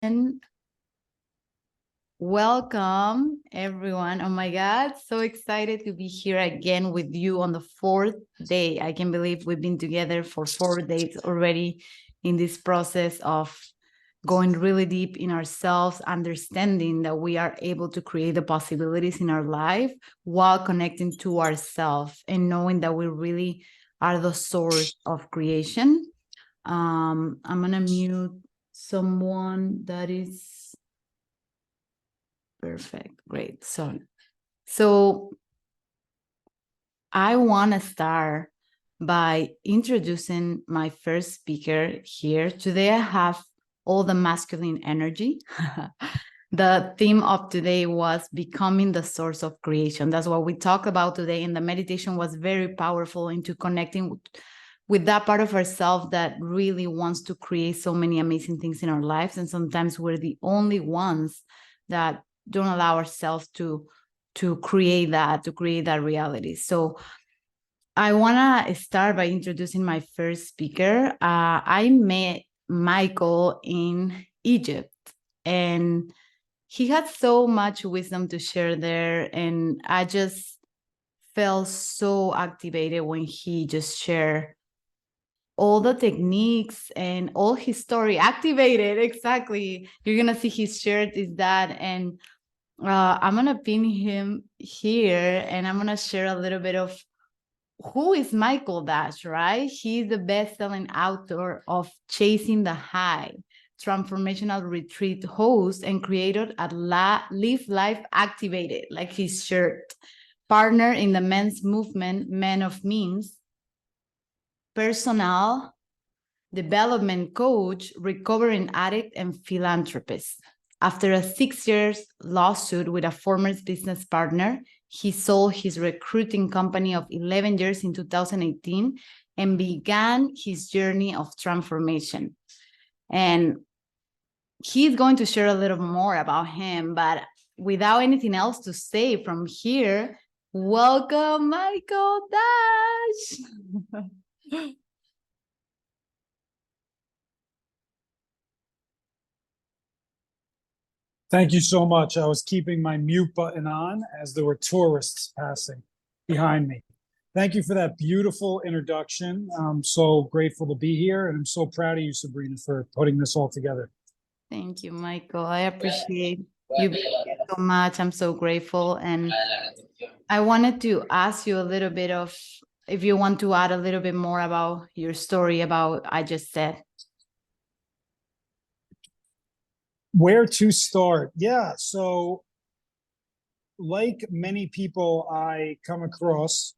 And welcome, everyone. Oh my God, so excited to be here again with you on the fourth day. I can't believe we've been together for 4 days already in this process of going really deep in ourselves, understanding that we are able to create the possibilities in our life while connecting to ourselves and knowing that we really are the source of creation. I'm gonna mute someone that is perfect. Great. So I want to start by introducing my first speaker here. Today I have all the masculine energy. The theme of today was becoming the source of creation. That's what we talked about today. And the meditation was very powerful into connecting with that part of ourselves that really wants to create so many amazing things in our lives. And sometimes we're the only ones that don't allow ourselves to create that reality. So I want to start by introducing my first speaker. I met Michael in Egypt, and he had so much wisdom to share there. And I just felt so activated when he just shared all the techniques and all his story. Activated, exactly. You're going to see his shirt is that. And I'm going to pin him here, and I'm going to share a little bit of who is Michael Dash, right? He's the best-selling author of Chasing the High, transformational retreat host and creator at Live Life Activated, like his shirt, partner in the men's movement, Men of Means, personal development coach, recovering addict, and philanthropist. After a 6-year lawsuit with a former business partner, he sold his recruiting company of 11 years in 2018 and began his journey of transformation. And he's going to share a little more about him, but without anything else to say from here, welcome, Michael Dash. Thank you so much. I was keeping my mute button on as there were tourists passing behind me. Thank you for that beautiful introduction. I'm so grateful to be here, and I'm so proud of you, Sabrina, for putting this all together. Thank you, Michael. I appreciate you being here so much. I'm so grateful. And I wanted to ask you a little bit of, if you want to add a little bit more about your story about I just said. Where to start? Yeah, so like many people I come across,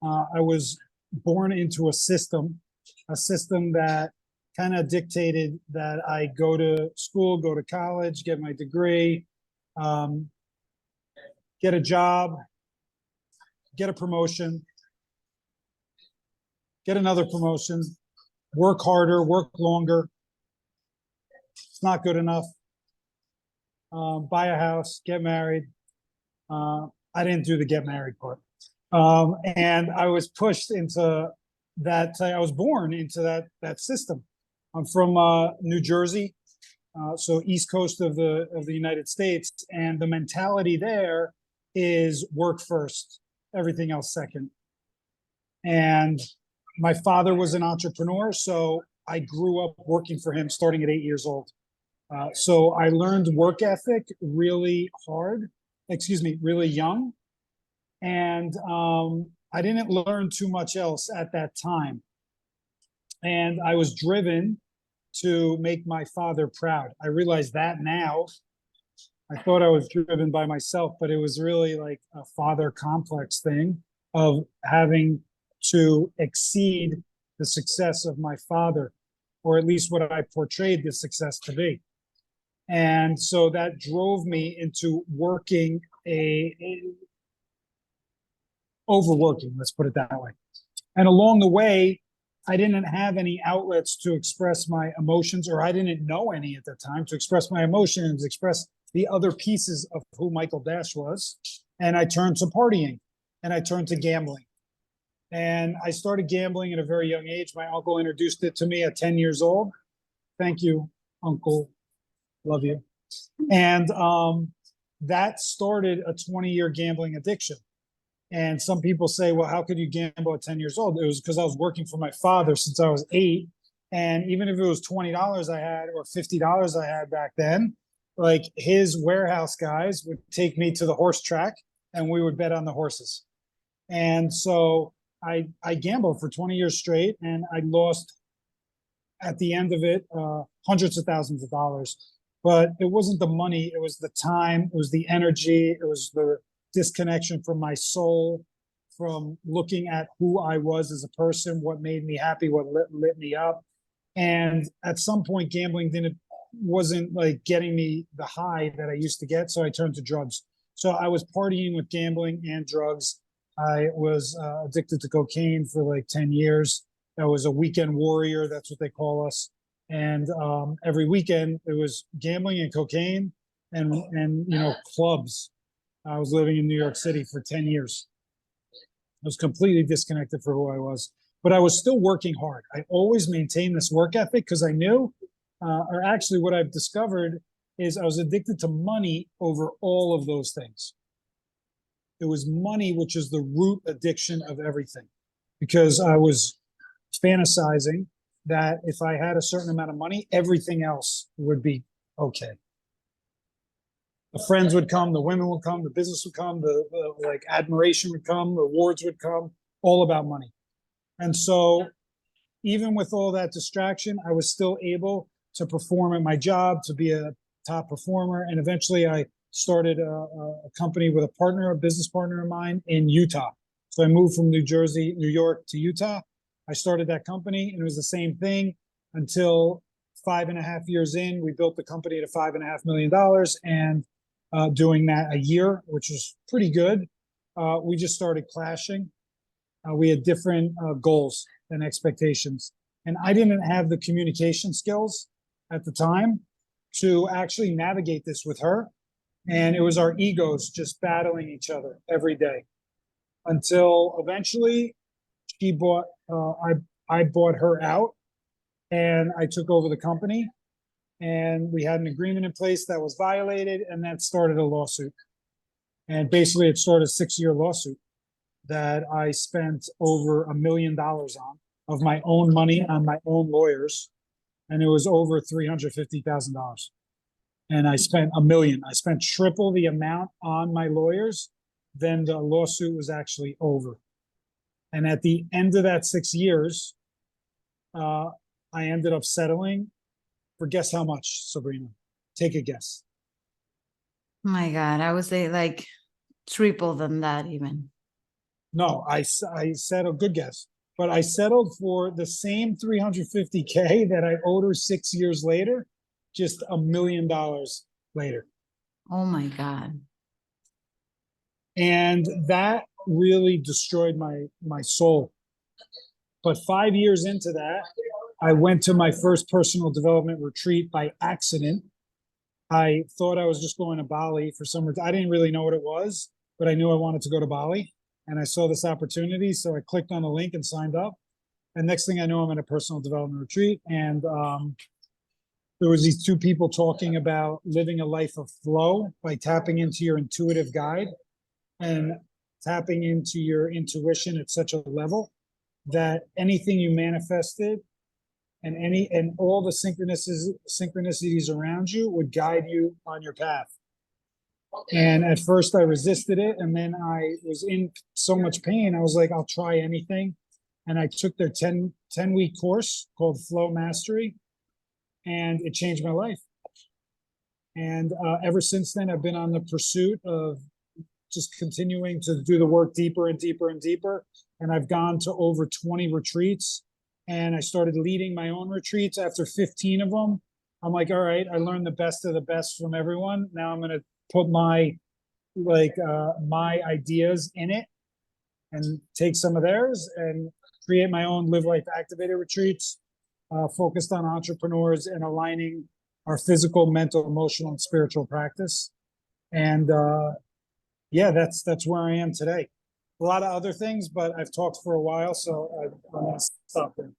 I was born into a system that kind of dictated that I go to school, go to college, get my degree, get a job, get a promotion, get another promotion, work harder, work longer. It's not good enough. Buy a house, get married. I didn't do the get married part. And I was pushed into that. I was born into that system. I'm from New Jersey, so East Coast of the United States, and the mentality there is work first, everything else second. And my father was an entrepreneur, so I grew up working for him starting at 8 years old. So I learned work ethic really young. And I didn't learn too much else at that time. And I was driven to make my father proud. I realize that now. I thought I was driven by myself, but it was really like a father complex thing of having to exceed the success of my father, or at least what I portrayed the success to be. And so that drove me into working overworking, let's put it that way. And along the way, I didn't have any outlets to express my emotions, or I didn't know any at the time to express my emotions, express the other pieces of who Michael Dash was. And I turned to partying, and I turned to gambling. And I started gambling at a very young age. My uncle introduced it to me at 10 years old. Thank you, Uncle Love you. And that started a 20-year gambling addiction. And some people say, well, how could you gamble at 10 years old? It was because I was working for my father since I was 8. And even if it was $20 I had or $50 I had back then, like his warehouse guys would take me to the horse track and we would bet on the horses. And so I gambled for 20 years straight, and I lost at the end of it hundreds of thousands of dollars. But it wasn't the money, it was the time, it was the energy, it was the disconnection from my soul, from looking at who I was as a person, what made me happy, what lit me up. And at some point, gambling wasn't like getting me the high that I used to get, so I turned to drugs. So I was partying with gambling and drugs. I was addicted to cocaine for like 10 years. I was a weekend warrior. That's what they call us. And every weekend it was gambling and cocaine and clubs. I was living in New York City for 10 years. I was completely disconnected from who I was, but I was still working hard. I always maintained this work ethic because I knew, or actually what I've discovered is I was addicted to money over all of those things. It was money, which is the root addiction of everything, because I was fantasizing that if I had a certain amount of money, everything else would be okay. The friends would come, the women would come, the business would come, the like admiration would come, the awards would come, all about money. And so even with all that distraction, I was still able to perform at my job, to be a top performer. And eventually I started a company with a business partner of mine in Utah. So I moved from New York to Utah. I started that company, and it was the same thing until 5.5 years in, we built the company to $5.5 million. And doing that a year, which was pretty good, we just started clashing. We had different goals and expectations. And I didn't have the communication skills at the time to actually navigate this with her. And it was our egos just battling each other every day until eventually she bought, I bought her out and I took over the company, and we had an agreement in place that was violated, and that started a lawsuit. And basically it started a 6-year lawsuit that I spent over $1 million on of my own money on my own lawyers. And it was over $350,000. And I spent $1 million. I spent triple the amount on my lawyers. Then the lawsuit was actually over. And at the end of that 6 years, I ended up settling for, guess how much, Sabrina? Take a guess. Oh my God, I would say like triple than that even. No, I settled, good guess. But I settled for the same $350K that I owed her 6 years later, just $1 million later. Oh my God. And that really destroyed my soul. But 5 years into that, I went to my first personal development retreat by accident. I thought I was just going to Bali for some reason. I didn't really know what it was, but I knew I wanted to go to Bali. And I saw this opportunity, so I clicked on the link and signed up. And next thing I know, I'm at a personal development retreat. And there was these two people talking about living a life of flow by tapping into your intuitive guide and tapping into your intuition at such a level that anything you manifested and all the synchronicities around you would guide you on your path. And at first I resisted it, and then I was in so much pain, I was like, I'll try anything. And I took their 10-week course called Flow Mastery, and it changed my life. And ever since then, I've been on the pursuit of just continuing to do the work deeper and deeper and deeper. And I've gone to over 20 retreats, and I started leading my own retreats. After 15 of them, I'm like, all right, I learned the best of the best from everyone. Now I'm going to put my ideas in it and take some of theirs and create my own Live Life Activated retreats, focused on entrepreneurs and aligning our physical, mental, emotional, and spiritual practice. And yeah, that's where I am today. A lot of other things, but I've talked for a while, so I'm going to stop there.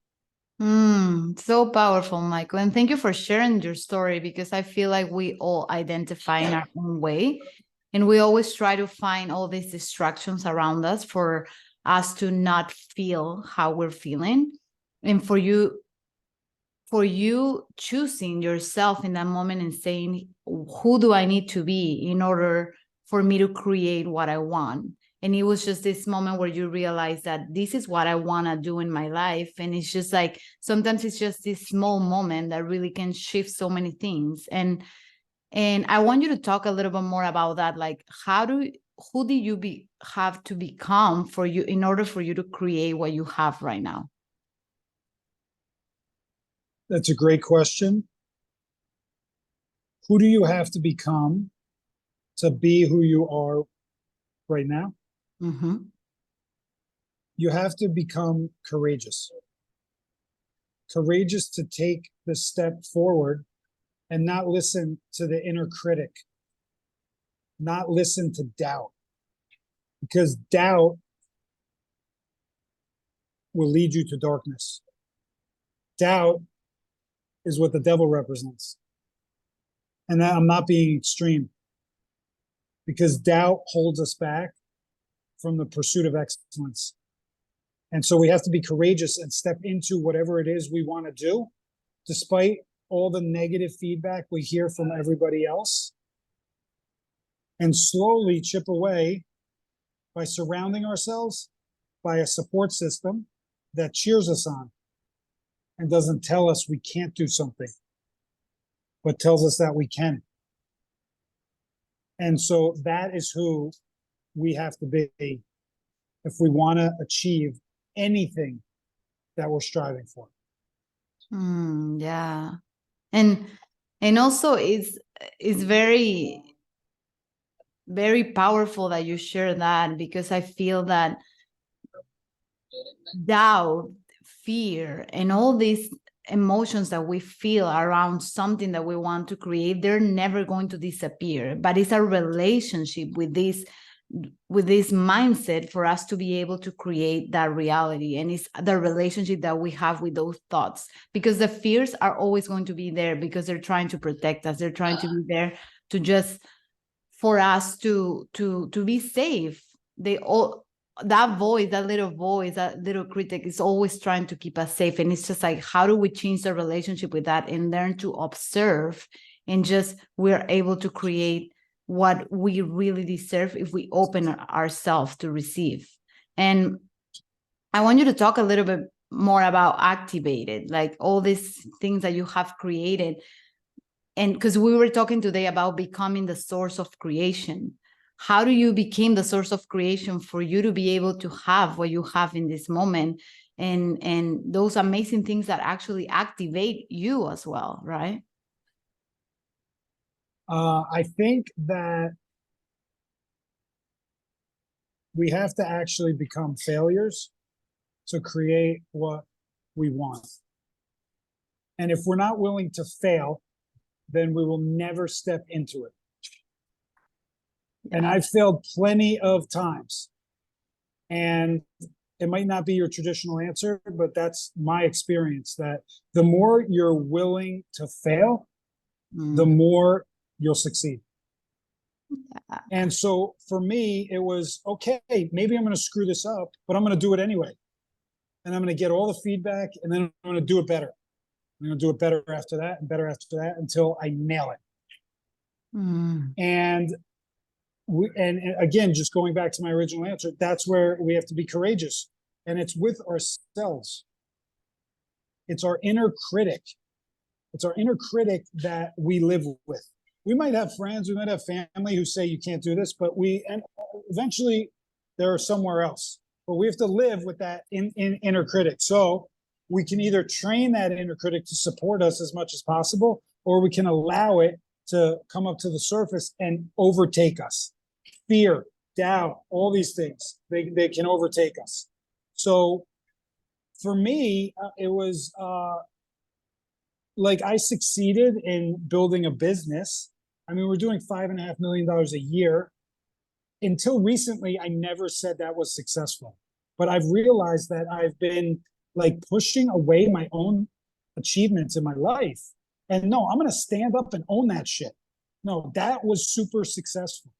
So powerful, Michael. And thank you for sharing your story, because I feel like we all identify in our own way. And we always try to find all these distractions around us for us to not feel how we're feeling. And for you choosing yourself in that moment and saying, who do I need to be in order for me to create what I want? And it was just this moment where you realize that this is what I want to do in my life. And it's just like, sometimes it's just this small moment that really can shift so many things. And I want you to talk a little bit more about that. Like, who did you have to become for you in order for you to create what you have right now? That's a great question. Who do you have to become to be who you are right now? Mm-hmm. You have to become courageous. Courageous to take the step forward and not listen to the inner critic, not listen to doubt, because doubt will lead you to darkness. Doubt is what the devil represents. And I'm not being extreme, because doubt holds us back from the pursuit of excellence. And so we have to be courageous and step into whatever it is we want to do, despite all the negative feedback we hear from everybody else, and slowly chip away by surrounding ourselves by a support system that cheers us on and doesn't tell us we can't do something, but tells us that we can. And so that is who we have to be if we want to achieve anything that we're striving for. Yeah. And also it's very, very powerful that you share that, because I feel that doubt, fear, and all these emotions that we feel around something that we want to create, they're never going to disappear. But it's a relationship with this mindset for us to be able to create that reality. And it's the relationship that we have with those thoughts, because the fears are always going to be there, because they're trying to protect us. They're trying to be there to just for us to be safe. They all, that voice, that little voice, that little critic is always trying to keep us safe. And it's just like, how do we change the relationship with that and learn to observe, and just we're able to create what we really deserve if we open ourselves to receive. And I want you to talk a little bit more about activated, like all these things that you have created. And because we were talking today about becoming the source of creation, how do you become the source of creation for you to be able to have what you have in this moment, and those amazing things that actually activate you as well, right? I think that we have to actually become failures to create what we want. And if we're not willing to fail, then we will never step into it. Yeah. And I've failed plenty of times. And it might not be your traditional answer, but that's my experience, that the more you're willing to fail, the more you'll succeed. Yeah. And so for me, it was, okay, maybe I'm going to screw this up, but I'm going to do it anyway. And I'm going to get all the feedback, and then I'm going to do it better. I'm going to do it better after that and better after that until I nail it. And again, just going back to my original answer, that's where we have to be courageous. And it's with ourselves. It's our inner critic. It's our inner critic that we live with. We might have friends, we might have family who say you can't do this, but and eventually they're somewhere else. But we have to live with that inner critic. So we can either train that inner critic to support us as much as possible, or we can allow it to come up to the surface and overtake us. Fear, doubt, all these things, they can overtake us. So for me, it was like I succeeded in building a business. I mean, we're doing $5.5 million a year. Until recently, I never said that was successful. But I've realized that I've been like pushing away my own achievements in my life. And no, I'm going to stand up and own that shit. No, that was super successful.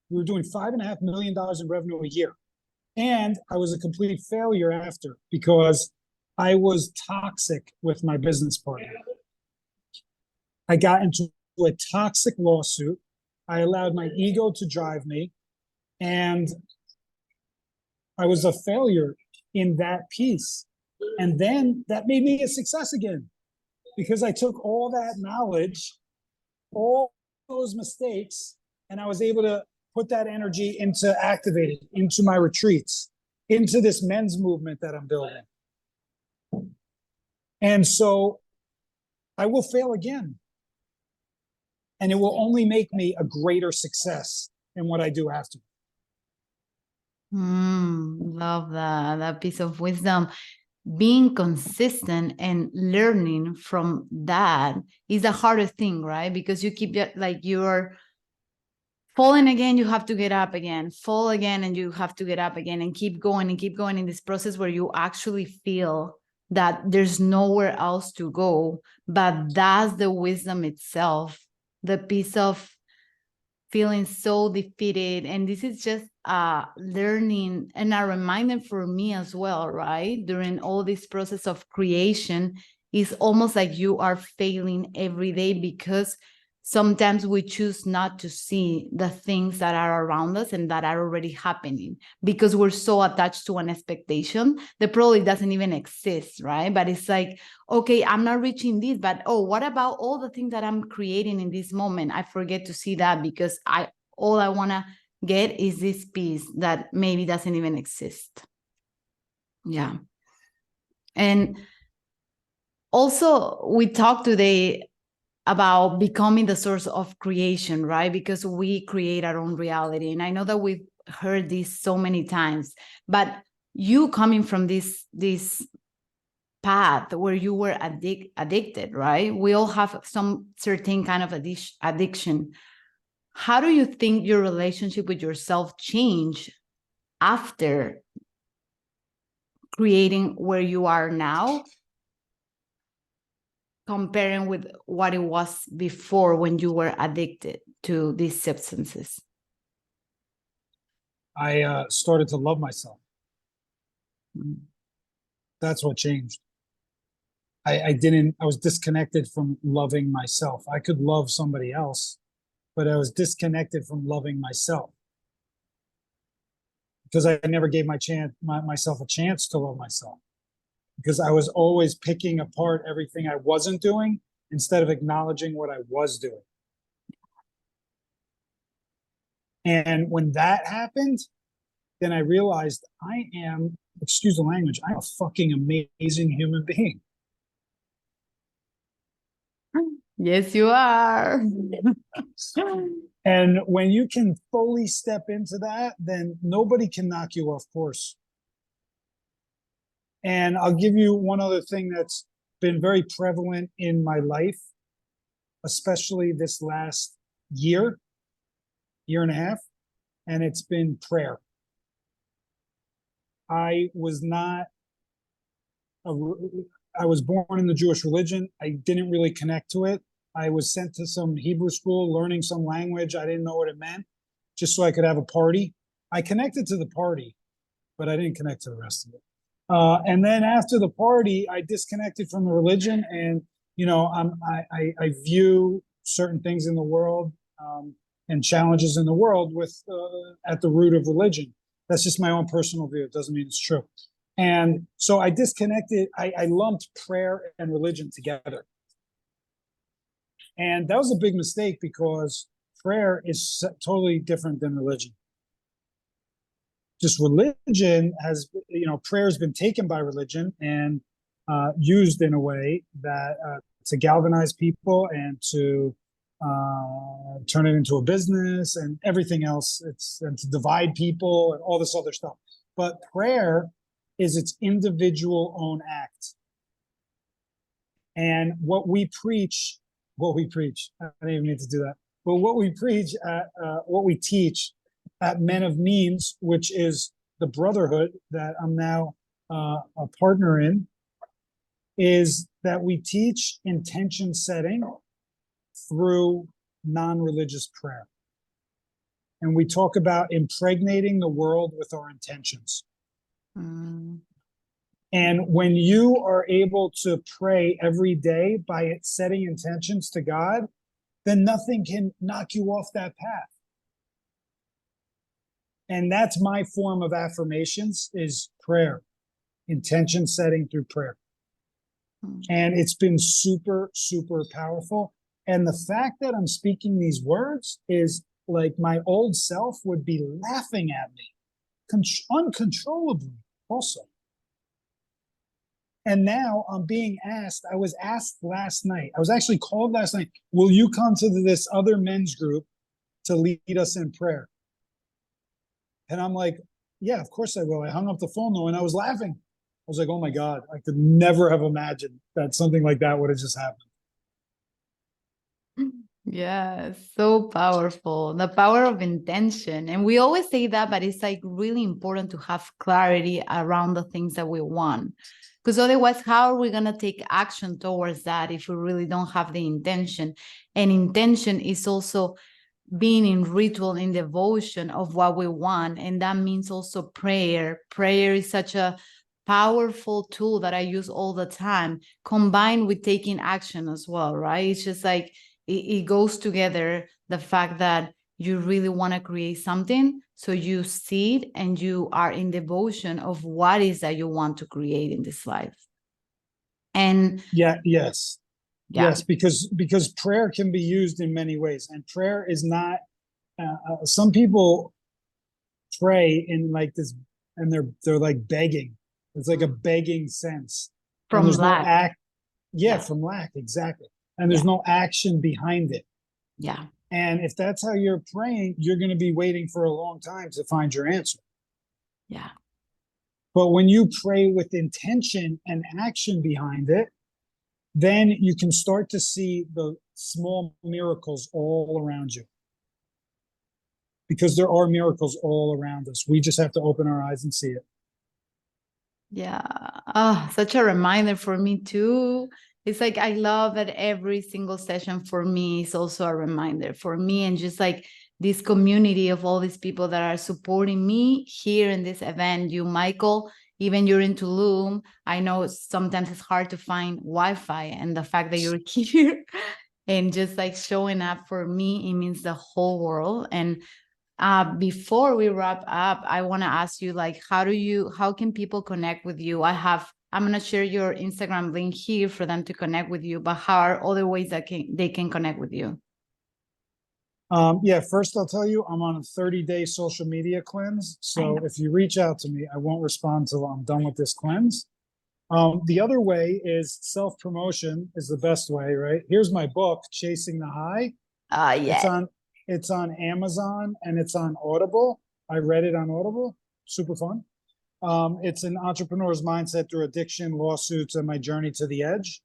We were doing $5.5 million in revenue a year. And I was a complete failure after because I was toxic with my business partner. I got into a toxic lawsuit. I allowed my ego to drive me. And I was a failure in that piece. And then that made me a success again because I took all that knowledge, all those mistakes, and I was able to put that energy into activating, into my retreats, into this men's movement that I'm building. And so I will fail again. And it will only make me a greater success in what I do after. Love that piece of wisdom. Being consistent and learning from that is the hardest thing, right? Because you keep like you're falling again, you have to get up again, fall again, and you have to get up again and keep going in this process where you actually feel that there's nowhere else to go. But that's the wisdom itself, the piece of feeling so defeated. And this is just learning and a reminder for me as well, right? During all this process of creation, it's almost like you are failing every day because sometimes we choose not to see the things that are around us and that are already happening because we're so attached to an expectation that probably doesn't even exist, right? But it's like, okay, I'm not reaching this, but oh, what about all the things that I'm creating in this moment? I forget to see that because all I want to get is this piece that maybe doesn't even exist. Yeah. And also, we talked today about becoming the source of creation, right? Because we create our own reality. And I know that we've heard this so many times, but you coming from this path where you were addicted, right? We all have some certain kind of addiction. How do you think your relationship with yourself changed after creating where you are now, comparing with what it was before when you were addicted to these substances? I started to love myself. Mm. That's what changed. I was disconnected from loving myself. I could love somebody else, but I was disconnected from loving myself because I never gave myself a chance to love myself because I was always picking apart everything I wasn't doing instead of acknowledging what I was doing. And when that happened, then I realized I am, excuse the language, I'm a fucking amazing human being. Yes, you are. And when you can fully step into that, then nobody can knock you off course. And I'll give you one other thing that's been very prevalent in my life, especially this last year and a half, and it's been prayer. I was born in the Jewish religion. I didn't really connect to it. I was sent to some Hebrew school, learning some language. I didn't know what it meant, just so I could have a party. I connected to the party, but I didn't connect to the rest of it. And then after the party, I disconnected from the religion, and I view certain things in the world and challenges in the world with at the root of religion. That's just my own personal view. It doesn't mean it's true. And so I disconnected. I lumped prayer and religion together, and that was a big mistake because prayer is totally different than religion. Just religion has, prayer has been taken by religion and used in a way that to galvanize people and to turn it into a business and everything else. And to divide people and all this other stuff. But prayer is its individual own act. And what we preach, I don't even need to do that. But what we preach, what we teach at Men of Means, which is the brotherhood that I'm now a partner in, is that we teach intention setting through non-religious prayer. And we talk about impregnating the world with our intentions. Mm. And when you are able to pray every day by setting intentions to God, then nothing can knock you off that path. And that's my form of affirmations, is prayer, intention setting through prayer. And it's been super, super powerful. And the fact that I'm speaking these words is like my old self would be laughing at me uncontrollably also. And now I'm being asked, I was asked last night, I was actually called last night, will you come to this other men's group to lead us in prayer? And I'm like, yeah, of course I will. I hung up the phone though, and I was laughing. I was like, oh my God, I could never have imagined that something like that would have just happened. Yeah, so powerful. The power of intention. And we always say that, but it's like really important to have clarity around the things that we want. Because otherwise, how are we going to take action towards that if we really don't have the intention? And intention is also being in ritual, in devotion of what we want. And that means also prayer. Prayer is such a powerful tool that I use all the time, combined with taking action as well, right? It's just like it goes together, the fact that you really want to create something, so you see it and you are in devotion of what is that you want to create in this life. And yes, because prayer can be used in many ways, and prayer is not. Some people pray in like this, and they're like begging. It's like a begging sense. from and there's lack. no act. Yeah, from lack, exactly. And there's no action behind it. Yeah. And if that's how you're praying, you're going to be waiting for a long time to find your answer. Yeah. But when you pray with intention and action behind it, then you can start to see the small miracles all around you. Because there are miracles all around us. We just have to open our eyes and see it. Yeah. Oh, such a reminder for me too. It's like I love that every single session for me is also a reminder for me, and just like this community of all these people that are supporting me here in this event. You, Michael, even you're in Tulum. I know sometimes it's hard to find Wi-Fi, and the fact that you're here and just like showing up for me, it means the whole world. And before we wrap up, I want to ask you, like, how can people connect with you? I'm going to share your Instagram link here for them to connect with you, but how are other ways that they can connect with you? First I'll tell you, I'm on a 30-day social media cleanse. So if you reach out to me, I won't respond till I'm done with this cleanse. The other way is self-promotion is the best way, right? Here's my book, Chasing the High. Yeah. It's on Amazon and it's on Audible. I read it on Audible. Super fun. It's an entrepreneur's mindset through addiction, lawsuits, and my journey to the edge.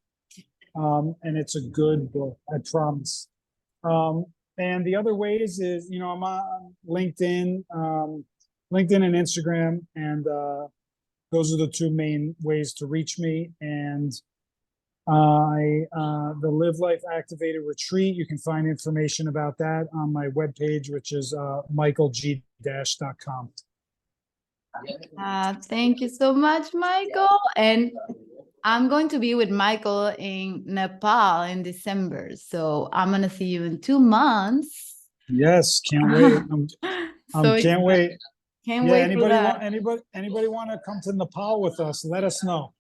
And it's a good book, I promise. And the other ways is, I'm on LinkedIn, LinkedIn and Instagram, and those are the two main ways to reach me. And the Live Life Activated Retreat, you can find information about that on my webpage, which is michaelg-.com. Thank you so much, Michael. And I'm going to be with Michael in Nepal in December. So I'm going to see you in 2 months. Yes, can't wait. Can't wait. Can't wait anybody for that. Anybody want to come to Nepal with us? Let us know.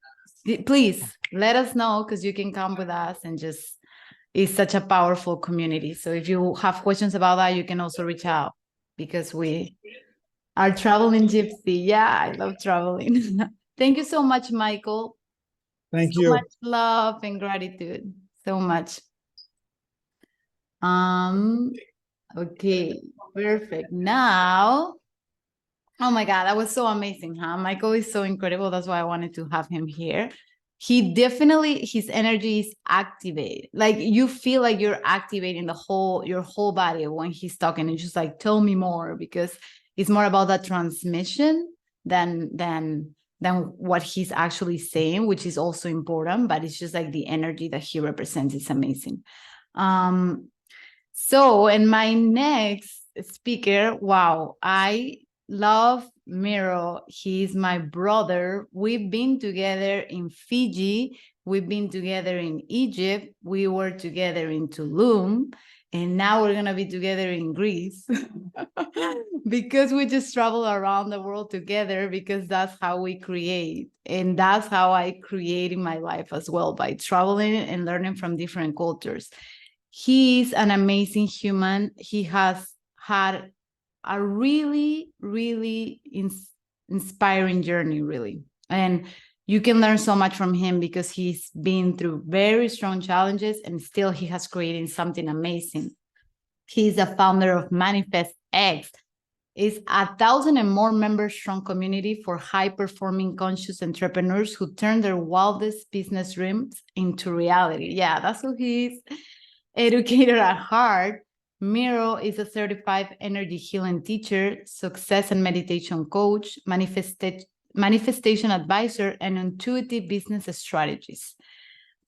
Please let us know, because you can come with us, and just it's such a powerful community. So if you have questions about that, you can also reach out, because we are traveling gypsy. Yeah, I love traveling. Thank you so much, Michael. Thank you. So much love and gratitude. So much. Okay, perfect. Now, oh my God, that was so amazing, huh? Michael is so incredible. That's why I wanted to have him here. He definitely, his energy is activated. Like you feel like you're activating your whole body when he's talking. And just like, tell me more, because it's more about that transmission than than what he's actually saying, which is also important, but it's just like the energy that he represents is amazing. So, and my next speaker, wow, I love Miro. He's my brother. We've been together in Fiji. We've been together in Egypt. We were together in Tulum. And now we're going to be together in Greece because we just travel around the world together, because that's how we create. And that's how I create in my life as well, by traveling and learning from different cultures. He's an amazing human. He has had a really, really inspiring journey, really. And you can learn so much from him because he's been through very strong challenges and still he has created something amazing. He's a founder of Manifest X. It's 1,000 and more members strong community for high-performing conscious entrepreneurs who turn their wildest business dreams into reality. Yeah, that's who he is. Educator at heart, Miro is a certified energy healing teacher, success and meditation coach, manifestation advisor, and intuitive business strategist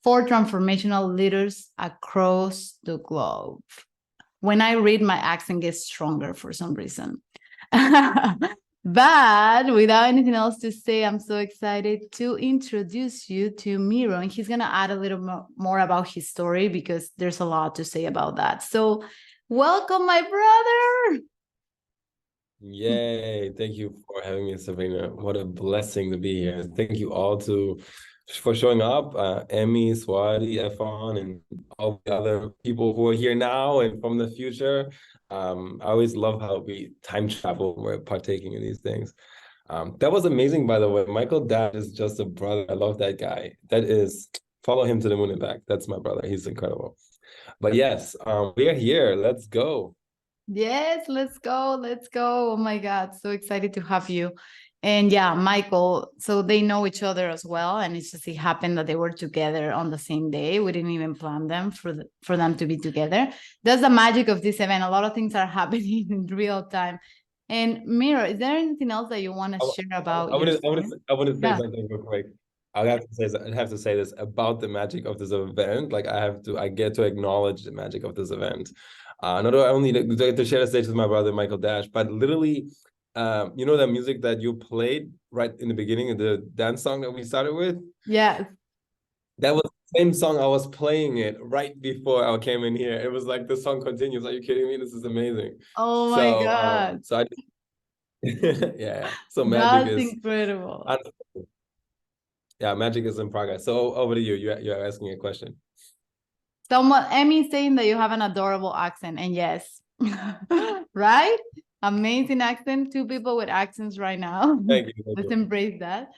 for transformational leaders across the globe. When I read, my accent gets stronger for some reason. But without anything else to say, I'm so excited to introduce you to Miro, and he's going to add a little more about his story because there's a lot to say about that. So welcome, my brother. Yay. Thank you for having me, Sabrina. What a blessing to be here. Thank you all for showing up. Emmy, Swati, Efon, and all the other people who are here now and from the future. I always love how we time travel when we're partaking in these things. That was amazing, by the way. Michael Dash is just a brother. I love that guy. Follow him to the moon and back. That's my brother. He's incredible. But yes, we are here. Let's go. Yes, let's go. Let's go. Oh my God. So excited to have you. And yeah, Michael, so they know each other as well. And it's just, it happened that they were together on the same day. We didn't even plan them for them to be together. That's the magic of this event. A lot of things are happening in real time. And Miro, is there anything else that you want to share about I your want to say Yeah. something real quick. I have to say this about the magic of this event. Like I get to acknowledge the magic of this event. Not only to share the stage with my brother Michael Dash, but literally, you know, that music that you played right in the beginning of the dance song that we started with? Yes. That was the same song. I was playing it right before I came in here. It was like the song continues. Are you kidding me? This is amazing. Oh my God. So I yeah. So magic That's is incredible. yeah, magic is in progress. So over to you. You're asking a question. Emmy saying that you have an adorable accent, and yes, right? Amazing accent. Two people with accents right now. Thank you. Let's embrace that.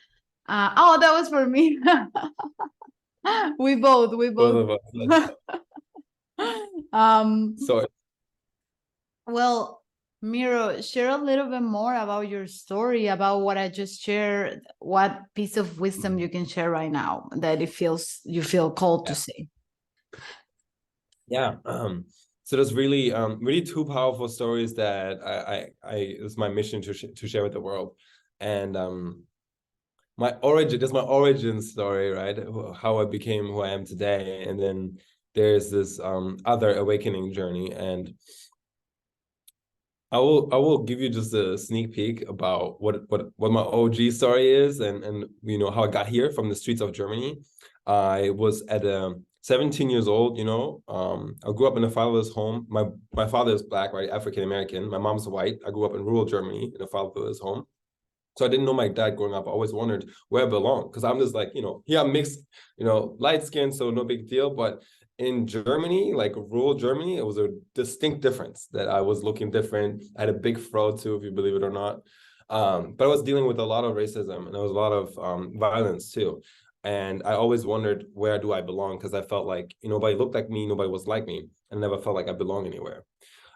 Oh, that was for me. we both. Both of us. So Well, Miro, share a little bit more about your story, about what I just shared. What piece of wisdom you can share right now that you feel called to say. Yeah. So there's really really two powerful stories that it's my mission to share with the world. And this is my origin story, right? How I became who I am today. And then there's this other awakening journey. And I will give you just a sneak peek about what my OG story is, and you know how I got here from the streets of Germany. I was at 17 years old, you know. I grew up in a fatherless home. My father is black, right? African American. My mom's white. I grew up in rural Germany in a fatherless home. So I didn't know my dad growing up. I always wondered where I belong, because I'm just like, you know, I'm mixed, you know, light skin, so no big deal. But in Germany, like rural Germany, it was a distinct difference that I was looking different. I had a big fro too, if you believe it or not. But I was dealing with a lot of racism, and there was a lot of violence too. And I always wondered, where do I belong? Because I felt like nobody looked like me, nobody was like me, and never felt like I belonged anywhere.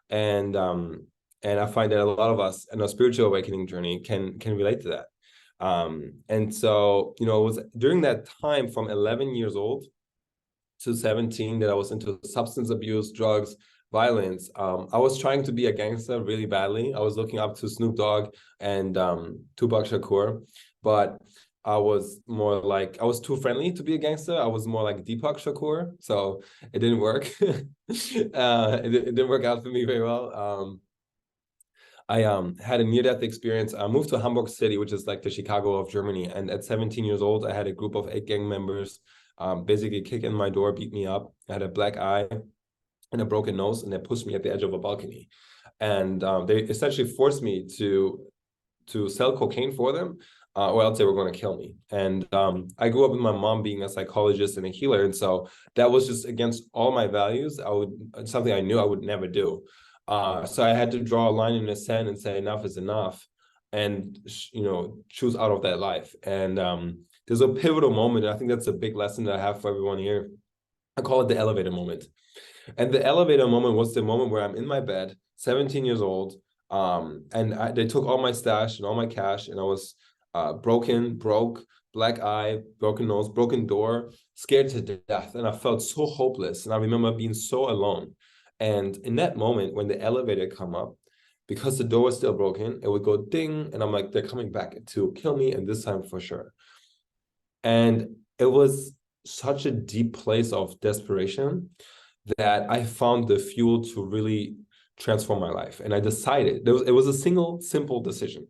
And I find that a lot of us in our spiritual awakening journey can relate to that. And so, it was during that time from 11 years old to 17 that I was into substance abuse, drugs, violence. I was trying to be a gangster really badly. I was looking up to Snoop Dogg and Tupac Shakur. But I was more like, I was too friendly to be a gangster. I was more like Deepak Shakur, so it didn't work. It didn't work out for me very well. I had a near-death experience. I moved to Hamburg City, which is like the Chicago of Germany. And at 17 years old, I had a group of 8 gang members basically kick in my door, beat me up. I had a black eye and a broken nose, and they pushed me at the edge of a balcony. And they essentially forced me to sell cocaine for them, or else they were going to kill me. And I grew up with my mom being a psychologist and a healer, and so that was just against all my values. Something I knew I would never do. So I had to draw a line in the sand and say enough is enough, and choose out of that life. And there's a pivotal moment, and I think that's a big lesson that I have for everyone here. I call it the elevator moment. And the elevator moment was the moment where I'm in my bed, 17 years old, and they took all my stash and all my cash, and I was broke, black eye, broken nose, broken door, scared to death. And I felt so hopeless. And I remember being so alone. And in that moment, when the elevator come up, because the door was still broken, it would go ding, and I'm like, they're coming back to kill me, and this time for sure. And it was such a deep place of desperation that I found the fuel to really transform my life. And I decided, it was a single, simple decision.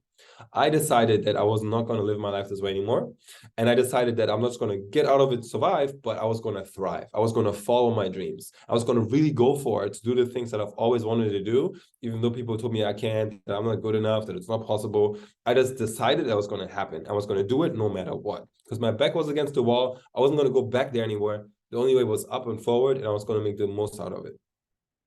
I decided that I was not going to live my life this way anymore. And I decided that I'm not just going to get out of it, survive, but I was going to thrive. I was going to follow my dreams. I was going to really go for it, to do the things that I've always wanted to do, even though people told me I can't, that I'm not good enough, that it's not possible. I just decided that was going to happen. I was going to do it no matter what, because my back was against the wall. I wasn't going to go back there anywhere. The only way was up and forward, and I was going to make the most out of it.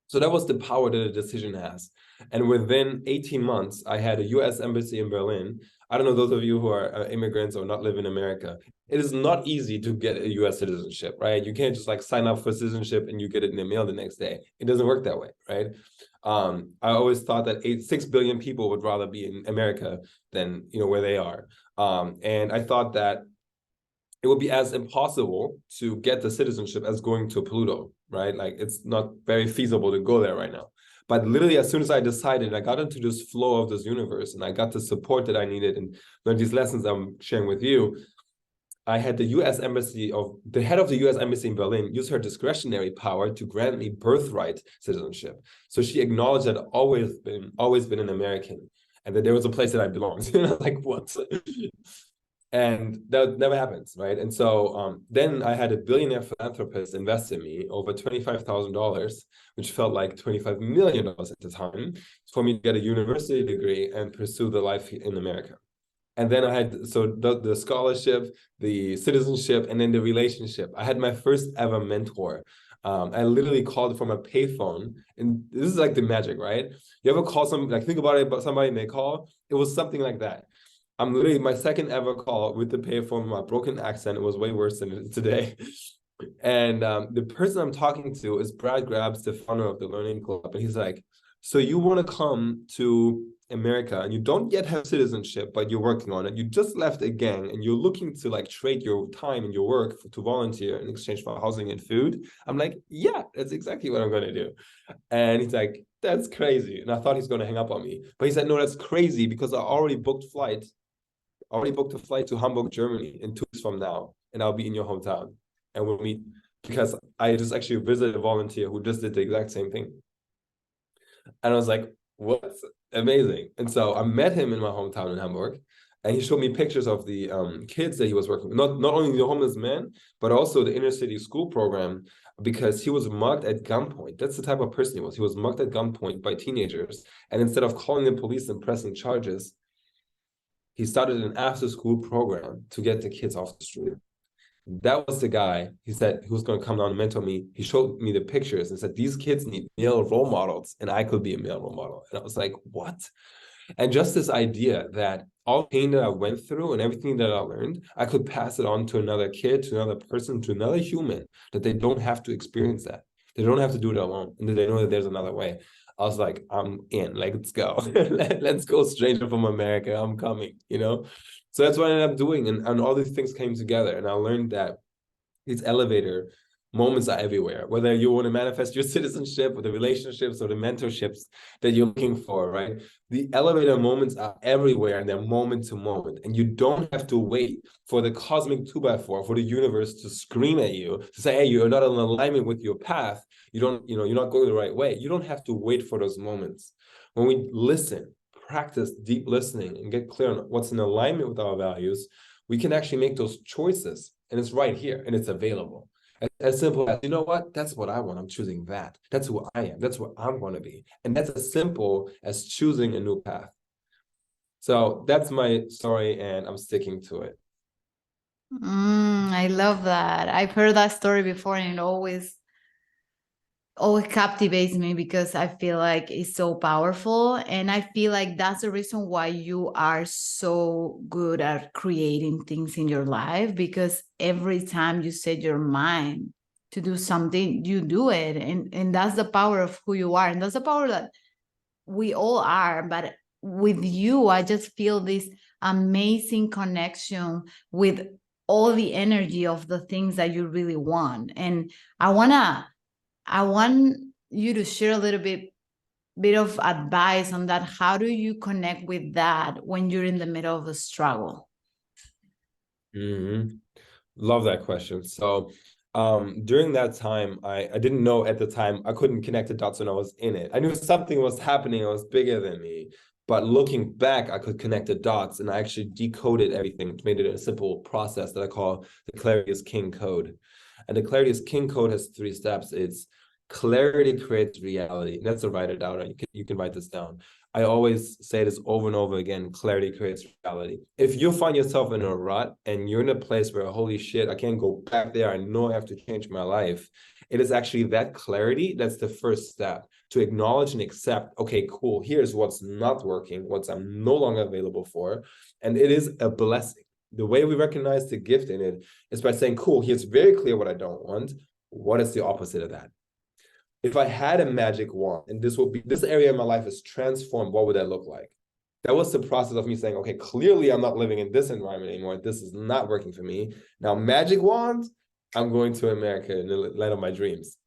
So that was the power that a decision has. And within 18 months, I had a US embassy in Berlin. I don't know, those of you who are immigrants or not live in America, it is not easy to get a US citizenship, right? You can't just like sign up for citizenship and you get it in the mail the next day. It doesn't work that way, right? I always thought that 6 billion people would rather be in America than, where they are. And I thought that it would be as impossible to get the citizenship as going to Pluto, right? Like, it's not very feasible to go there right now. But literally, as soon as I decided, I got into this flow of this universe, and I got the support that I needed, and learned these lessons I'm sharing with you. I had the head of the US embassy in Berlin use her discretionary power to grant me birthright citizenship. So she acknowledged that I'd always been an American, and that there was a place that I belonged. Like, what? And that never happens, right? And so then I had a billionaire philanthropist invest in me over $25,000, which felt like $25 million at the time, for me to get a university degree and pursue the life in America. And then I had the scholarship, the citizenship, and then the relationship. I had my first ever mentor. I literally called from a payphone, and this is like the magic, right? You ever call somebody, like, think about it, but somebody may call. It was something like that. I'm literally my second ever call with the payphone, my broken accent. It was way worse than it is today. And the person I'm talking to is Brad Grabs, the founder of the Learning Club. And he's like, so you want to come to America and you don't yet have citizenship, but you're working on it. You just left a gang and you're looking to like trade your time and your work to volunteer in exchange for housing and food. I'm like, yeah, that's exactly what I'm going to do. And he's like, that's crazy. And I thought he's going to hang up on me. But he said, no, that's crazy, because I already booked a flight to Hamburg, Germany in 2 weeks from now. And I'll be in your hometown. And we'll meet, because I just actually visited a volunteer who just did the exact same thing. And I was like, what? Amazing. And so I met him in my hometown in Hamburg, and he showed me pictures of the kids that he was working with, not only the homeless men, but also the inner city school program, because he was mugged at gunpoint. That's the type of person he was. He was mugged at gunpoint by teenagers. And instead of calling the police and pressing charges, he started an after-school program to get the kids off the street. That was the guy. He said he was going to come down and mentor me. He showed me the pictures and said, these kids need male role models, and I could be a male role model. And I was like, what? And just this idea that all pain that I went through and everything that I learned, I could pass it on to another kid, to another person, to another human, that they don't have to experience that. They don't have to do it alone, and that they know that there's another way. I was like, I'm in, like, let's go. Let's go, stranger from America. I'm coming, So that's what I ended up doing. And all these things came together. And I learned that this elevator Moments are everywhere, whether you want to manifest your citizenship or the relationships or the mentorships that you're looking for, right? The elevator moments are everywhere and they're moment to moment. And you don't have to wait for the cosmic 2x4, for the universe to scream at you, to say, hey, you're not in alignment with your path. You're not going the right way. You don't have to wait for those moments. When we listen, practice deep listening and get clear on what's in alignment with our values, we can actually make those choices. And it's right here and it's available. As simple as, you know what, that's what I want. I'm choosing that. That's who I am. That's what I'm going to be. And that's as simple as choosing a new path. So that's my story and I'm sticking to it. I love that. I've heard that story before and it always captivates me because I feel like it's so powerful. And I feel like that's the reason why you are so good at creating things in your life, because every time you set your mind to do something, you do it. And that's the power of who you are. And that's the power that we all are. But with you, I just feel this amazing connection with all the energy of the things that you really want. And I want you to share a little bit of advice on that. How do you connect with that when you're in the middle of a struggle? Mm-hmm. Love that question. So during that time, I didn't know at the time, I couldn't connect the dots when I was in it. I knew something was happening, it was bigger than me. But looking back, I could connect the dots and I actually decoded everything, made it a simple process that I call the Clarity is King code. And the Clarity is King code has 3 steps. It's clarity creates reality. And that's to write it down. You can write this down. I always say this over and over again, clarity creates reality. If you find yourself in a rut and you're in a place where, holy shit, I can't go back there, I know I have to change my life. It is actually that clarity that's the first step, to acknowledge and accept, okay, cool, here's what's not working, what I'm no longer available for. And it is a blessing. The way we recognize the gift in it is by saying, cool, here's very clear what I don't want. What is the opposite of that? If I had a magic wand and this area of my life is transformed, what would that look like? That was the process of me saying, okay, clearly I'm not living in this environment anymore. This is not working for me. Now, magic wand, I'm going to America in the land of my dreams,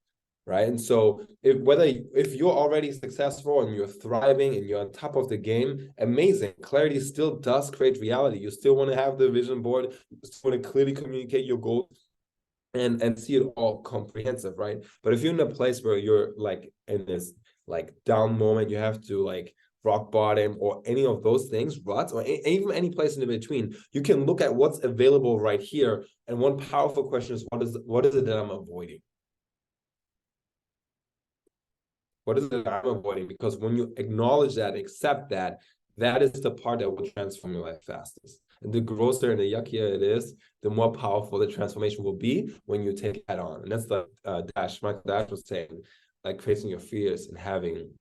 right? And so if you're already successful and you're thriving and you're on top of the game, amazing. Clarity still does create reality. You still want to have the vision board. You still want to clearly communicate your goals and see it all comprehensive, right? But if you're in a place where you're like in this like down moment, you have to like rock bottom or any of those things, ruts, or even any place in between, you can look at what's available right here. And one powerful question is, what is it that I'm avoiding? What is it that I'm avoiding? Because when you acknowledge that, accept that, that is the part that will transform your life fastest. And the grosser and the yuckier it is, the more powerful the transformation will be when you take that on. And that's the Michael Dash was saying, like facing your fears and having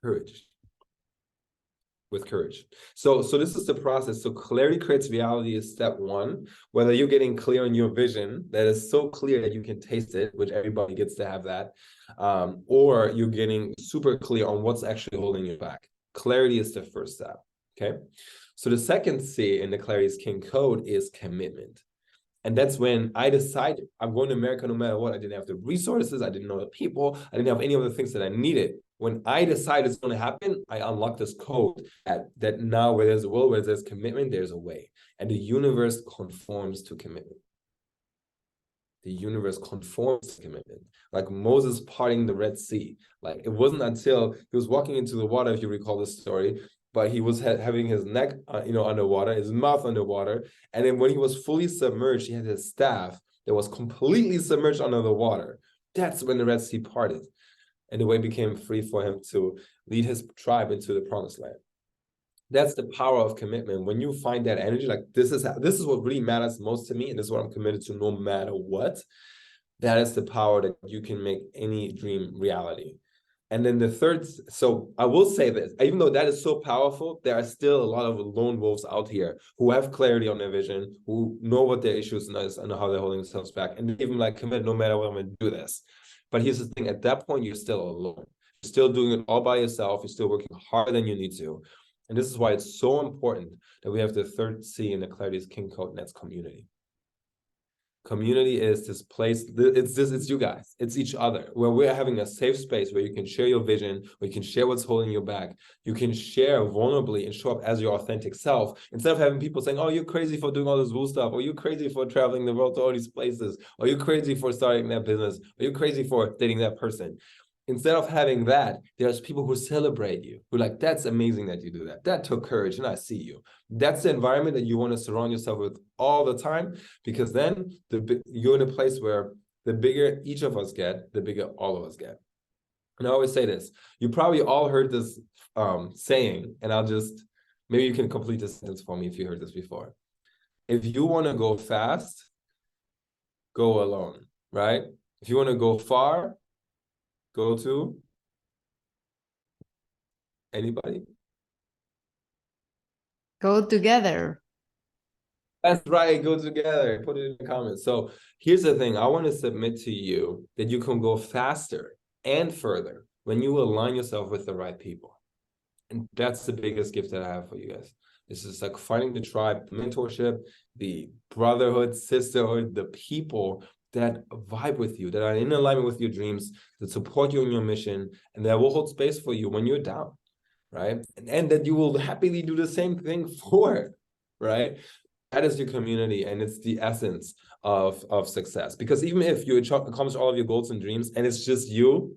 courage. With courage. So this is the process. So clarity creates reality is step 1. Whether you're getting clear on your vision that is so clear that you can taste it, which everybody gets to have that, or you're getting super clear on what's actually holding you back. Clarity is the first step. Okay. So the second C in the Clarity is King code is commitment. And that's when I decided I'm going to America no matter what. I didn't have the resources. I didn't know the people. I didn't have any of the things that I needed. When I decide it's going to happen, I unlock this code that now where there's a will, where there's commitment, there's a way. And the universe conforms to commitment. The universe conforms to commitment. Like Moses parting the Red Sea. Like it wasn't until he was walking into the water, if you recall the story, but he was having his neck, underwater, his mouth underwater. And then when he was fully submerged, he had his staff that was completely submerged under the water. That's when the Red Sea parted. And the way became free for him to lead his tribe into the promised land. That's the power of commitment. When you find that energy, like this is what really matters most to me, and this is what I'm committed to no matter what. That is the power that you can make any dream reality. And then the third, so I will say this, even though that is so powerful, there are still a lot of lone wolves out here who have clarity on their vision, who know what their issues is and how they're holding themselves back, and even like commit no matter what, I'm going to do this. But here's the thing, at that point, you're still alone. You're still doing it all by yourself. You're still working harder than you need to. And this is why it's so important that we have the third C in the Clarity is King code, and that's community. Community is this place, it's you guys, it's each other, where we're having a safe space where you can share your vision, where you can share what's holding you back. You can share vulnerably and show up as your authentic self, instead of having people saying, oh, you're crazy for doing all this woo stuff, or you're crazy for traveling the world to all these places, or you're crazy for starting that business, or you're crazy for dating that person. Instead of having that, there's people who celebrate you, who are like, that's amazing that you do that. That took courage, and I see you. That's the environment that you want to surround yourself with all the time, because then you're in a place where the bigger each of us get, the bigger all of us get. And I always say this, you probably all heard this saying, and maybe you can complete this sentence for me if you heard this before. If you want to go fast, go alone, right? If you want to go far, go to anybody? Go together. That's right, go together. Put it in the comments. So here's the thing. I want to submit to you that you can go faster and further when you align yourself with the right people. And that's the biggest gift that I have for you guys. This is like finding the tribe, the mentorship, the brotherhood, sisterhood, the people that vibe with you, that are in alignment with your dreams, that support you in your mission, and that will hold space for you when you're down, right? And that you will happily do the same thing for, right? That is your community, and it's the essence of success. Because even if you accomplish all of your goals and dreams and it's just you,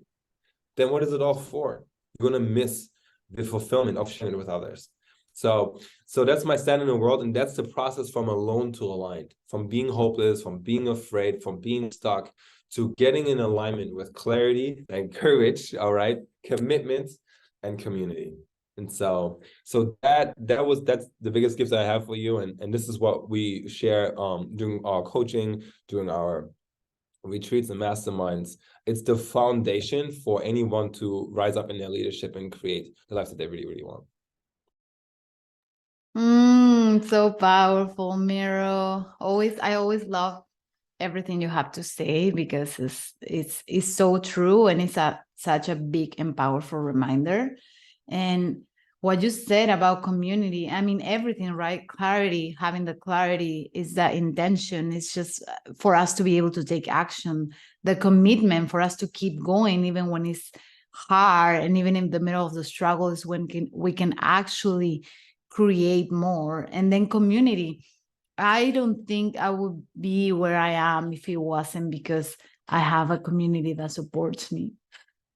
then what is it all for? You're gonna miss the fulfillment of sharing it with others. So that's my stand in the world, and that's the process from alone to aligned, from being hopeless, from being afraid, from being stuck, to getting in alignment with clarity and courage, all right, commitment and community. And so that's the biggest gift that I have for you, and this is what we share during our coaching, during our retreats and masterminds. It's the foundation for anyone to rise up in their leadership and create the life that they really, really want. So powerful, Miro. I always love everything you have to say, because it's so true, and it's such a big and powerful reminder. And what you said about community, I mean, everything, right? Clarity, having the clarity is the intention. It's just for us to be able to take action, the commitment for us to keep going, even when it's hard, and even in the middle of the struggle is when we can actually create more. And then community. I don't think I would be where I am if it wasn't because I have a community that supports me,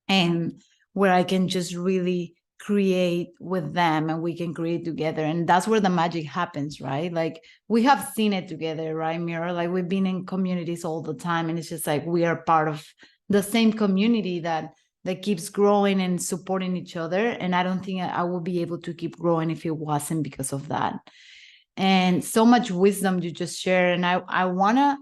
and where I can just really create with them, and we can create together. And that's where the magic happens, right? Like, we have seen it together, right, Mira? Like, we've been in communities all the time, and it's just like we are part of the same community that keeps growing and supporting each other. And I don't think I would be able to keep growing if it wasn't because of that. And so much wisdom you just shared. And I wanna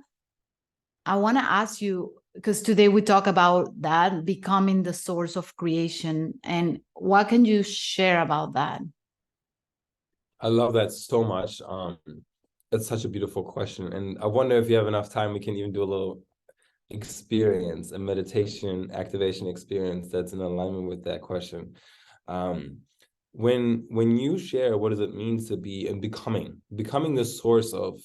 ask you, because today we talk about that, becoming the source of creation. And what can you share about that? I love that so much. It's such a beautiful question. And I wonder if you have enough time, we can even do a little experience, a meditation activation experience that's in alignment with that question. When you share what does it mean to be and becoming the source of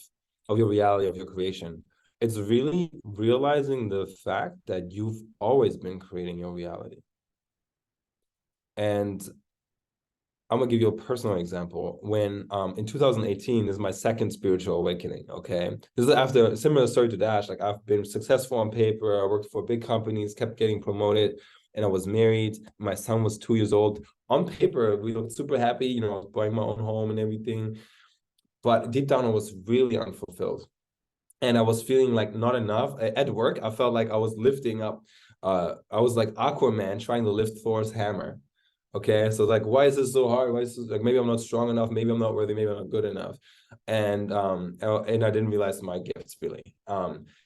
your reality, of your creation, it's really realizing the fact that you've always been creating your reality. And I'm gonna give you a personal example. When in 2018, this is my second spiritual awakening. Okay, this is after a similar story to Dash. Like, I've been successful on paper. I worked for big companies, kept getting promoted, and I was married. My son was 2 years old. On paper, we looked super happy. You know, I was buying my own home and everything. But deep down, I was really unfulfilled, and I was feeling like not enough. At work, I felt like I was lifting up. I was like Aquaman trying to lift Thor's hammer. Okay, so like, why is this so hard? Why is this, like, maybe I'm not strong enough, maybe I'm not worthy, maybe I'm not good enough. And I didn't realize my gifts really.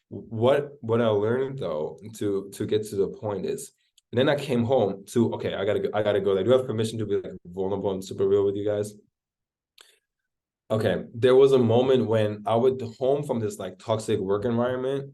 What I learned though, to get to the point is, and then I came home to, okay, I gotta go. I do have permission to be like vulnerable and super real with you guys. Okay, there was a moment when I would home from this like toxic work environment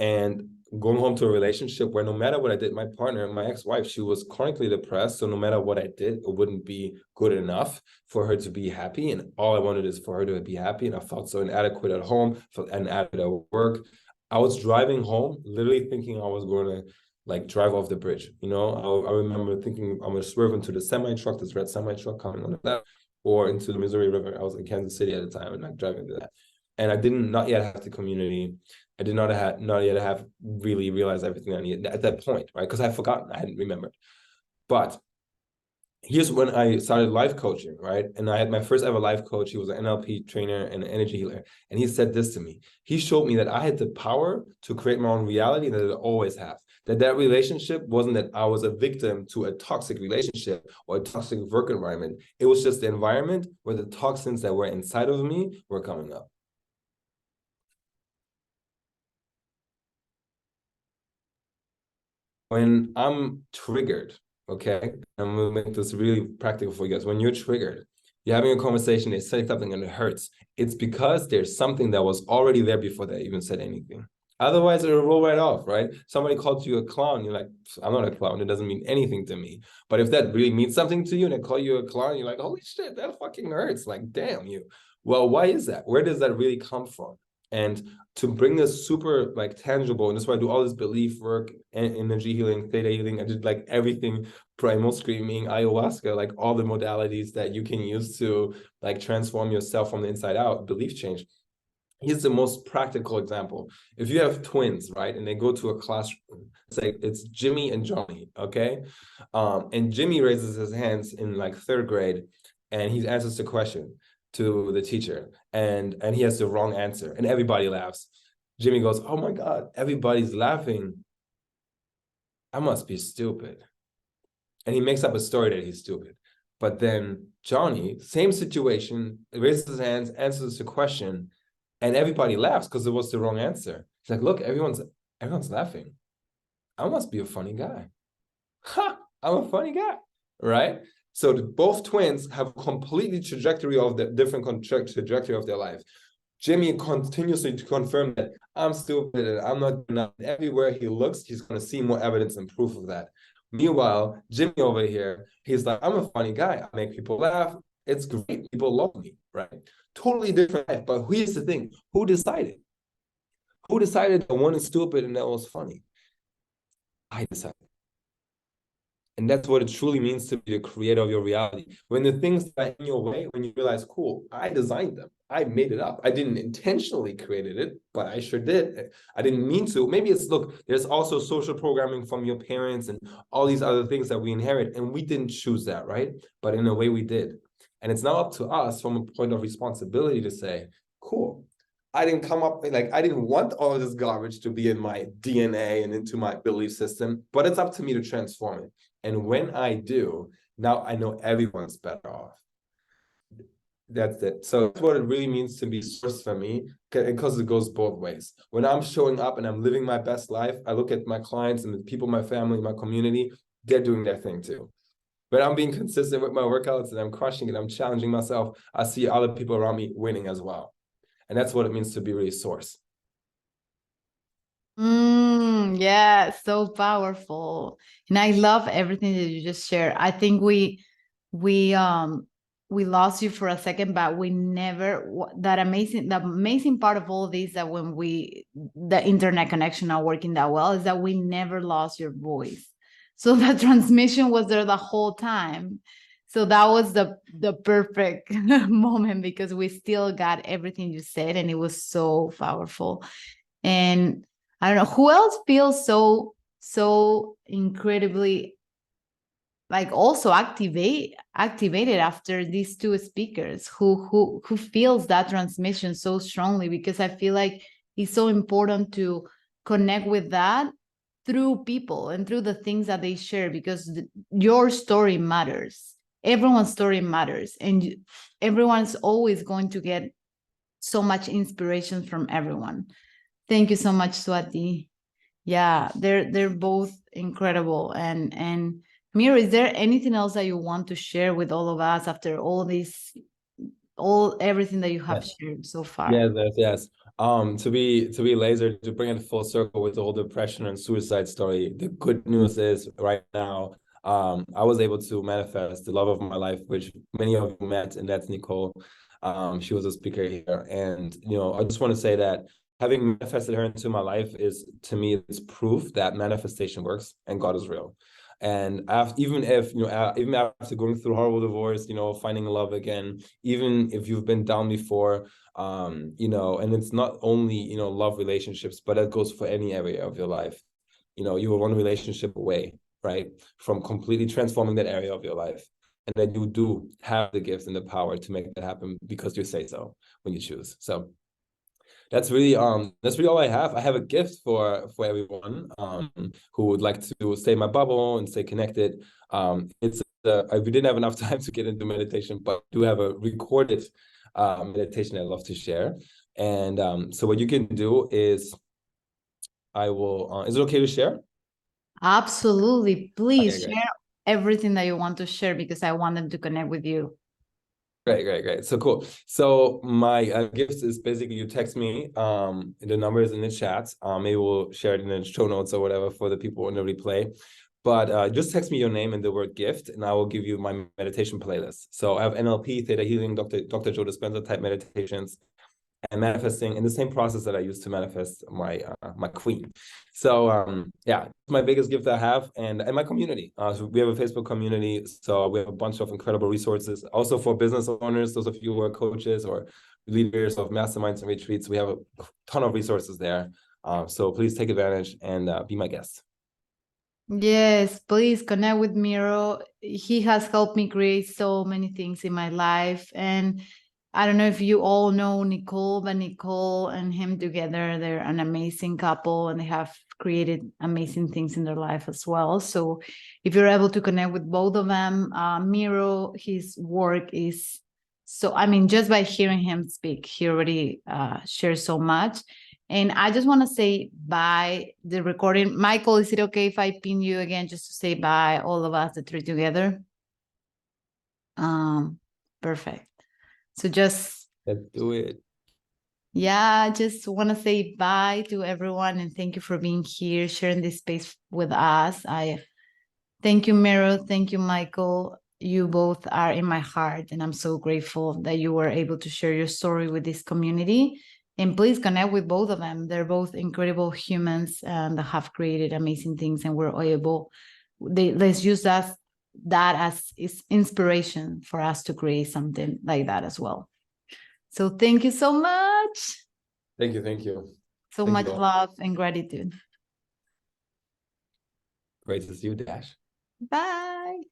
and going home to a relationship where no matter what I did, my partner, my ex-wife, she was chronically depressed. So no matter what I did, it wouldn't be good enough for her to be happy. And all I wanted is for her to be happy. And I felt so inadequate at home, felt inadequate at work. I was driving home, literally thinking I was going to like drive off the bridge. You know, I remember thinking I'm going to swerve into the semi truck, this red semi truck coming on the left, or into the Missouri River. I was in Kansas City at the time and like driving to that. And I didn't not yet have the community. I did not yet have really realized everything I needed at that point, right? Because I had forgotten, I hadn't remembered. But here's when I started life coaching, right? And I had my first ever life coach. He was an NLP trainer and an energy healer. And he said this to me. He showed me that I had the power to create my own reality that I always have. That relationship wasn't that I was a victim to a toxic relationship or a toxic work environment. It was just the environment where the toxins that were inside of me were coming up. When I'm triggered, okay, I'm gonna make this really practical for you guys. When you're triggered, you're having a conversation, they say something and it hurts. It's because there's something that was already there before they even said anything. Otherwise, it'll roll right off, right? Somebody called you a clown, you're like, I'm not a clown, it doesn't mean anything to me. But if that really means something to you and they call you a clown, you're like, holy shit, that fucking hurts. Like, damn you. Well, why is that? Where does that really come from? And to bring this super like tangible, and that's why I do all this belief work and energy healing, theta healing. I did like everything, primal screaming, ayahuasca, like all the modalities that you can use to like transform yourself from the inside out, belief change. Here's the most practical example. If you have twins, right, and they go to a classroom, it's Jimmy and Johnny, okay? And Jimmy raises his hands in like third grade, and he answers the question to the teacher, and he has the wrong answer, and everybody laughs. Jimmy goes, oh my God, everybody's laughing. I must be stupid. And he makes up a story that he's stupid. But then Johnny, same situation, raises his hands, answers the question, and everybody laughs because it was the wrong answer. He's like, look, everyone's laughing. I must be a funny guy. Ha! I'm a funny guy, right? So both twins have completely trajectory of the different trajectory of their life. Jimmy continuously to confirm that I'm stupid and I'm not enough. Everywhere he looks, he's going to see more evidence and proof of that. Meanwhile, Jimmy over here, he's like, I'm a funny guy. I make people laugh. It's great. People love me, right? Totally different life. But here's the thing. Who decided? Who decided that one is stupid and that was funny? I decided. And that's what it truly means to be the creator of your reality. When the things that are in your way, when you realize, cool, I designed them. I made it up. I didn't intentionally created it, but I sure did. I didn't mean to. Maybe it's, look, there's also social programming from your parents and all these other things that we inherit. And we didn't choose that, right? But in a way we did. And it's now up to us from a point of responsibility to say, cool, I didn't come up, like, I didn't want all of this garbage to be in my DNA and into my belief system, but it's up to me to transform it. And when I do, now I know everyone's better off. That's it. So that's what it really means to be source for me, because it goes both ways. When I'm showing up and I'm living my best life, I look at my clients and the people, my family, my community, they're doing their thing too. But I'm being consistent with my workouts and I'm crushing it, I'm challenging myself, I see other people around me winning as well. And that's what it means to be really source. Yeah, so powerful. And I love everything that you just shared. I think we lost you for a second, but we never, the amazing part of all this, that when the internet connection not working that well, is that we never lost your voice. So the transmission was there the whole time. So that was the perfect moment, because we still got everything you said, and it was so powerful. And I don't know who else feels so incredibly like also activated after these two speakers, who feels that transmission so strongly, because I feel like it's so important to connect with that through people and through the things that they share, because your story matters, everyone's story matters, and everyone's always going to get so much inspiration from everyone. Thank you so much, Swati. Yeah, they're both incredible. And Mir, is there anything else that you want to share with all of us after everything that you have shared so far? Yes. To be laser, to bring it full circle with the whole depression and suicide story, the good news is right now, I was able to manifest the love of my life, which many of you met, and that's Nicole. She was a speaker here. And, I just want to say that having manifested her into my life is, to me, it's proof that manifestation works and God is real. And even after going through horrible divorce, finding love again, even if you've been down before, and it's not only, love relationships, but that goes for any area of your life. You were one relationship away, right, from completely transforming that area of your life. And then you do have the gifts and the power to make that happen because you say so when you choose. So that's really all I have. I have a gift for everyone who would like to stay in my bubble and stay connected. We didn't have enough time to get into meditation, but I do have a recorded meditation I'd love to share. And so what you can do is I will is it okay to share? Absolutely. Please Okay, share everything that you want to share, because I want them to connect with you. Great. So cool. So my gifts is basically you text me the numbers in the chat. Maybe we'll share it in the show notes or whatever for the people in the replay. But just text me your name and the word gift, and I will give you my meditation playlist. So I have NLP, Theta Healing, Dr. Joe Dispenza type meditations, and manifesting in the same process that I used to manifest my queen. So yeah, my biggest gift I have, and my community. So we have a Facebook community, so we have a bunch of incredible resources. Also for business owners, those of you who are coaches or leaders of masterminds and retreats, we have a ton of resources there. So please take advantage and be my guest. Yes, please connect with Miro. He has helped me create so many things in my life. And I don't know if you all know Nicole, but Nicole and him together, they're an amazing couple and they have created amazing things in their life as well. So if you're able to connect with both of them, Miro, his work is so, just by hearing him speak, he already shares so much. And I just want to say bye. The recording, Michael, is it okay if I pin you again just to say bye, all of us, the three together? Perfect. So Let's do it. Yeah, I just want to say bye to everyone and thank you for being here, sharing this space with us. I thank you, Miro. Thank you, Michael. You both are in my heart, and I'm so grateful that you were able to share your story with this community. And please connect with both of them. They're both incredible humans and have created amazing things, and we're able. Let's use that as inspiration for us to create something like that as well. So thank you so much. Thank you. So Thank much you all. love and gratitude. Great to see you, Dash. Bye.